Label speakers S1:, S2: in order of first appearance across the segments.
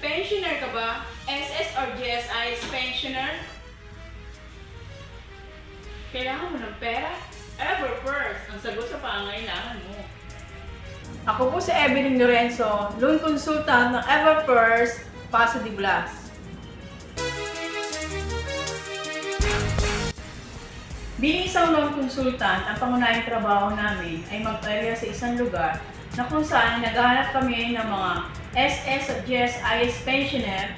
S1: Pensioner ka ba? SS or GSI pensioner? Kailangan mo ng pera? Ever first, ang sagot sa pangangailangan mo. Ako po si Evelyn Lorenzo, loan consultant ng Everfirst, Paso de Blas. Bilang isang loan consultant, ang pangunahing trabaho namin ay mag-area sa isang lugar na kung saan naghahanap kami ng mga SS at GSIS pensioner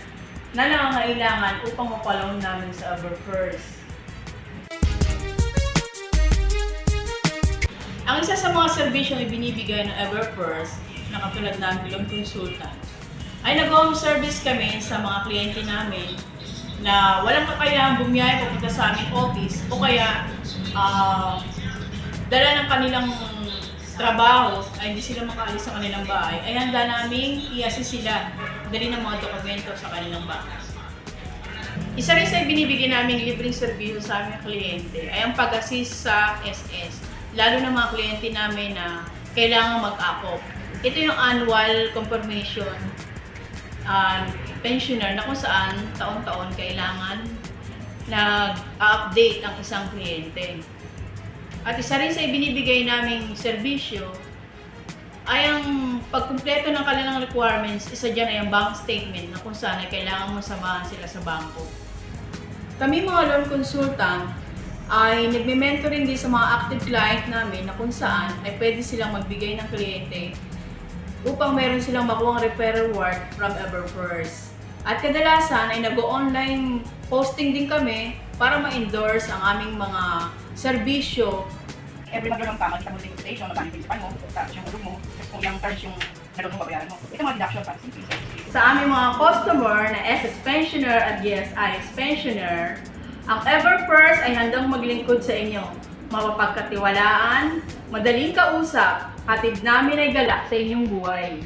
S1: na nangangailangan upang mapaloan namin sa Everfirst. Ang isa sa mga serbisyong ibinibigay ng Everfirst na katulad ng loan consultant ay nag-home service kami sa mga kliyente namin na walang kakayahang bumiyahe papunta sa aming office o kaya dala ng kanilang trabaho ay hindi sila makaalis sa kanilang bahay, ay handa naming i-assist sila dali ng mga dokumento sa kanilang bahay. Isa rin sa ibinibigay naming libreng serbisyo sa aming kliyente ay ang pag-assist sa SS, lalo ng mga kliyente namin na kailangan mag-akop. Ito yung annual confirmation pensioner na kung saan taon-taon kailangan nag-update ang isang kliyente. At isa rin sa ibinibigay naming serbisyo ay ang pagkumpleto ng kanilang requirements. Isa dyan ay ang bank statement na kung saan ay kailangan mo samahan sila sa bangko. Kami mga loan consultant ay nagme-mentoring din sa mga active client namin na kung saan ay pwede silang magbigay ng kliyente upang meron silang makuha ang referral work from Everfirst. At kadalasan ay nag-online posting din kami para ma-endorse ang aming mga serbisyo.
S2: Every month lang tama, kita mo yung quotation, magkano yung principal mo, tapos yung hulog mo, kung yung charge yung nalog mo, babayaran mo. Ito mga deduction para sa increase.
S1: Sa aming mga customer na SS pensioner at GSIS pensioner, ang Everfirst ay handang maglingkod sa inyo. Mapapagkatiwalaan, madaling kausap, hatid namin ay galak sa inyong buhay.